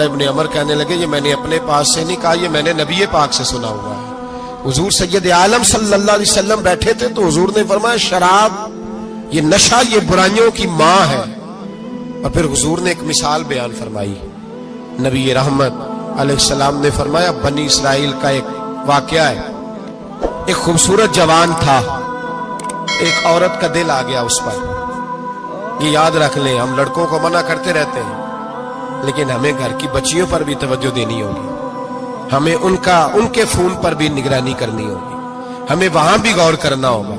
عبداللہ ابن عمر کہنے لگے یہ میں نے اپنے پاس سے نہیں کہا، یہ میں نے نبی پاک سے سنا ہوا ہے۔ حضور سید عالم صلی اللہ علیہ وسلم بیٹھے تھے تو حضور نے فرمایا شراب، یہ نشہ، یہ برائیوں کی ماں ہے۔ اور پھر حضور نے ایک مثال بیان فرمائی۔ نبی رحمت علیہ السلام نے فرمایا بنی اسرائیل کا ایک واقعہ ہے۔ ایک خوبصورت جوان تھا، ایک عورت کا دل آ گیا اس پر۔ یہ یاد رکھ لیں، ہم لڑکوں کو منع کرتے رہتے ہیں لیکن ہمیں گھر کی بچیوں پر بھی توجہ دینی ہوگی، ہمیں ان کے فون پر بھی نگرانی کرنی ہوگی، ہمیں وہاں بھی غور کرنا ہوگا،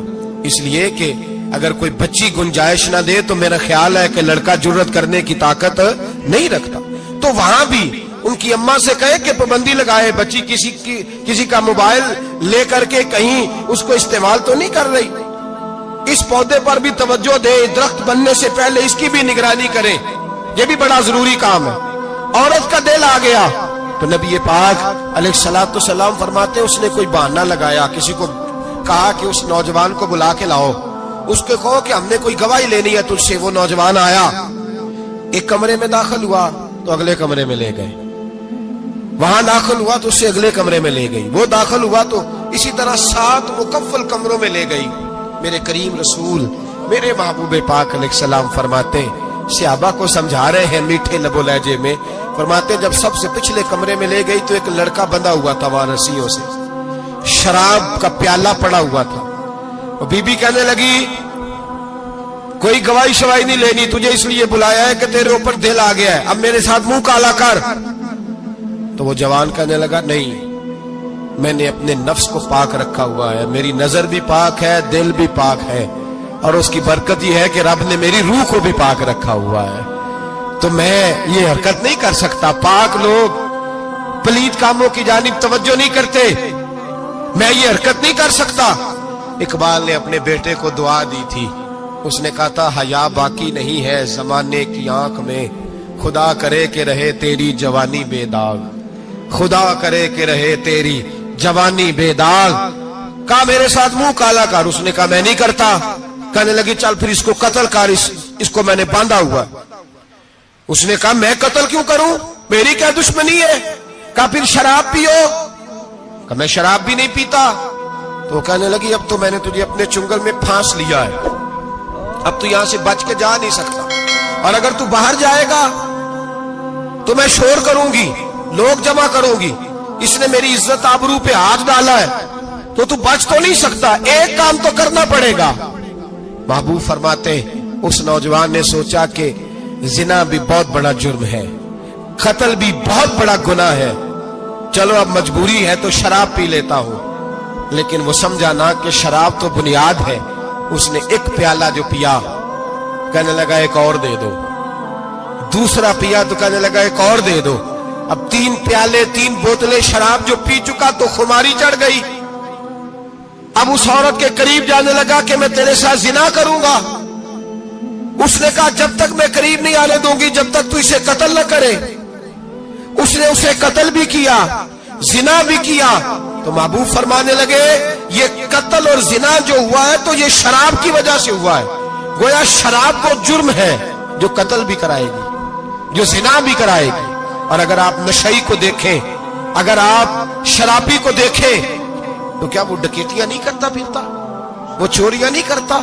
اس لیے کہ اگر کوئی بچی گنجائش نہ دے تو میرا خیال ہے کہ لڑکا جرت کرنے کی طاقت نہیں رکھتا۔ تو وہاں بھی ان کی اماں سے کہے کہ پابندی لگائے، بچی کسی کا موبائل لے کر کے کہیں اس کو استعمال تو نہیں کر رہی، اس پودے پر بھی توجہ دے، درخت بننے سے پہلے اس کی بھی نگرانی کریں، یہ بھی بڑا ضروری کام ہے۔ عورت کا دل آ گیا تو نبی پاک علیہ الصلوۃ والسلام فرماتے اس نے کوئی بہانہ لگایا، کسی کو کہا کہ اس نوجوان کو بلا کے لاؤ، اس کو کہو کہ ہم نے کوئی گواہی لینی ہے تجھ سے۔ وہ نوجوان آیا، ایک کمرے میں داخل ہوا تو اگلے کمرے میں لے گئے، وہاں داخل ہوا تو اس سے اگلے کمرے میں لے گئی، وہ داخل ہوا تو اسی طرح 7 مکفل کمروں میں لے گئی۔ میرے کریم رسول میرے محبوب پاک علیہ السلام فرماتے، صحابہ کو سمجھا رہے ہیں میٹھے لب و لہجے میں، فرماتے جب سب سے پچھلے کمرے میں لے گئی تو ایک لڑکا بندھا ہوا تھا وہاں رسیوں سے، شراب کا پیالہ پڑا ہوا تھا۔ اور بی بی کہنے لگی کوئی گواہی شواہی نہیں لینی، تجھے اس لیے بلایا ہے کہ تیرے اوپر دل آ گیا ہے، اب میرے ساتھ منہ کالا کر۔ تو وہ جوان کہنے لگا نہیں، میں نے اپنے نفس کو پاک رکھا ہوا ہے، میری نظر بھی پاک ہے، دل بھی پاک ہے، اور اس کی برکت یہ ہے کہ رب نے میری روح کو بھی پاک رکھا ہوا ہے، تو میں یہ حرکت نہیں کر سکتا۔ پاک لوگ پلید کاموں کی جانب توجہ نہیں کرتے، میں یہ حرکت نہیں کر سکتا۔ اقبال نے اپنے بیٹے کو دعا دی تھی، اس نے کہا تھا حیا باقی نہیں ہے زمانے کی آنکھ میں، خدا کرے کہ رہے تیری جوانی بے داغ، خدا کرے کہ رہے تیری جوانی بے داغ۔ کہا میرے ساتھ منہ کالا کر، اس نے کہا میں نہیں کرتا۔ کہنے لگی چل پھر اس کو قتل کر، اس کو میں نے باندھا ہوا۔ اس نے کہا میں قتل کیوں کروں، میری کیا دشمنی ہے؟ کہا پھر شراب پیو، کہا میں شراب بھی نہیں پیتا۔ تو کہنے لگی اب تو میں نے تجھے اپنے چنگل میں پھانس لیا ہے، اب تو یہاں سے بچ کے جا نہیں سکتا، اور اگر تو باہر جائے گا تو میں شور کروں گی، لوگ جمع کروں گی، اس نے میری عزت آبرو پہ ہاتھ ڈالا ہے، تو بچ تو نہیں سکتا، ایک کام تو کرنا پڑے گا۔ محبوب فرماتے اس نوجوان نے سوچا کہ زنا بھی بہت بڑا جرم ہے، قتل بھی بہت بڑا گناہ ہے، چلو اب مجبوری ہے تو شراب پی لیتا ہوں۔ لیکن وہ سمجھا نہ کہ شراب تو بنیاد ہے۔ اس نے ایک پیالہ جو پیا، کہنے لگا ایک اور دے دو، دوسرا پیا تو کہنے لگا ایک اور دے دو۔ اب 3 پیالے 3 بوتلیں شراب جو پی چکا تو خماری چڑھ گئی۔ اب اس عورت کے قریب جانے لگا کہ میں تیرے ساتھ زنا کروں گا۔ اس نے کہا جب تک میں قریب نہیں آنے دوں گی جب تک تو اسے قتل نہ کرے۔ اس نے اسے قتل بھی کیا، زنا بھی کیا۔ تو محبوب فرمانے لگے یہ قتل اور زنا جو ہوا ہے تو یہ شراب کی وجہ سے ہوا ہے، گویا شراب کو جرم ہے جو قتل بھی کرائے گی، جو زنا بھی کرائے گی۔ اور اگر آپ نشئی کو دیکھیں، اگر آپ شرابی کو دیکھیں تو کیا وہ ڈکیتیاں نہیں کرتا پھرتا، وہ چوریاں نہیں کرتا؟